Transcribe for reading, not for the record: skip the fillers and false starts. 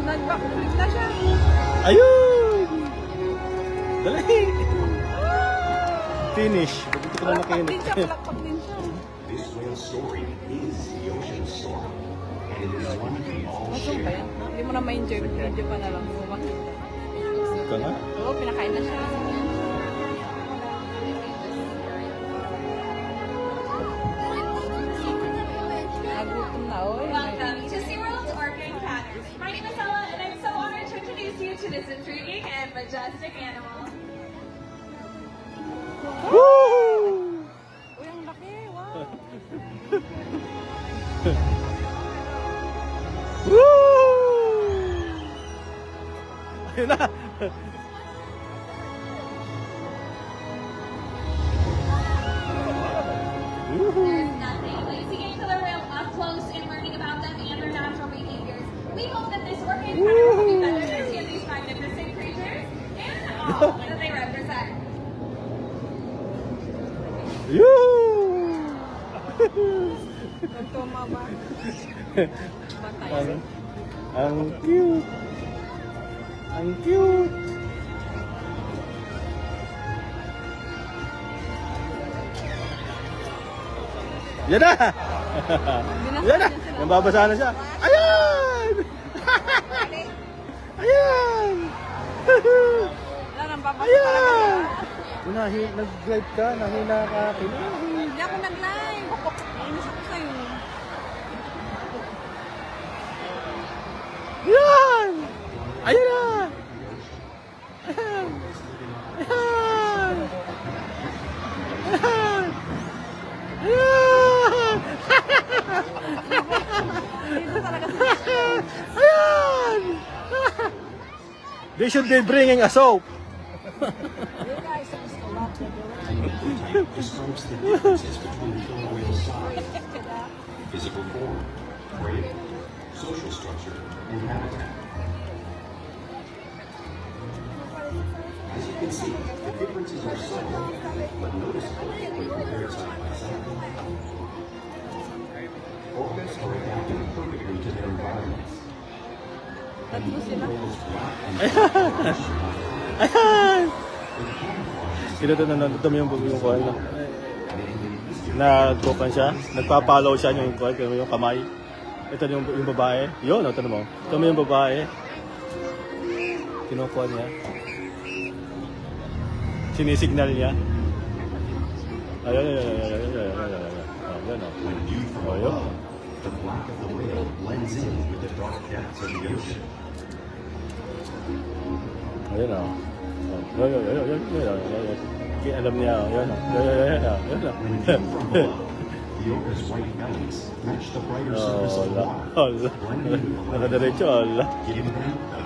Nag-backflip na siya. Ayun! Dali! Finish. Pagkita ko na Palakpak din siya, nakinig. palakpak din siya. This whale story is the ocean story, and it is one we all Masong ba share. yan? Hindi mo na ma-enjoy. Video pa na lang. Makita. Ika nga. Oo, pinakain na siya. Nagutom na, oy. Welcome to SeaWorld's Orca Encounters. My name is Ella, and I'm so honored to introduce you to this intriguing and majestic animal. Woo! Uy, ang laki. Wow. Woo! Ayun na! There's nothing like seeing killer whale up close and learning about them and their natural behaviors. We hope that this Orca Encounter will help you better understand these magnificent creatures and all that they represent. Yoo! Nagtuma ba? Batay. Ang cute! Ang cute! Yan na! Yan na! Nababasa na siya. Ayan! Ayan! Wala nang papasok talaga siya. Ayan! Nag-live ka, nahina ka. Hindi ako nag-live. Inis ako sa'yo. Ayan! Ayan na! Ayan! Ayan! Ayan! Ayan! Dito talaga siya. Ayan! They should be bringing a soap. Describes the differences between the killer whale's size, physical form, weight, social structure, and habitat. As you can see, the differences are subtle, but noticeable when compared side by side. Orcas are adapting perfectly to their environments. Tatlo sila. Whales black and Ayan! Kinito na nandito yung kuhan na. Nagkuhan siya. Nagpa-follow siya yung kuhan. Yung kamay. Ito yung babae. Yun, ito mo. Ito mo yung babae. Kinukuha niya. Sinisignal niya. Ayun, ayun, ayun, ayun, ayun, ayun, ayun, ayun. Ayun, when viewed from ayun. above, the black of the whale blends in with the dark depths of the ocean. Ayun o. Ayun, ayun, ayun, ayun, ayun, ayun. Alam niya, ayun o. Ayun, ayun, ayun, ayun. When viewed from above, the orca's white bellies match the brighter surface of the water, Allah. blending with the light, Nakadiretso, Allah. giving them a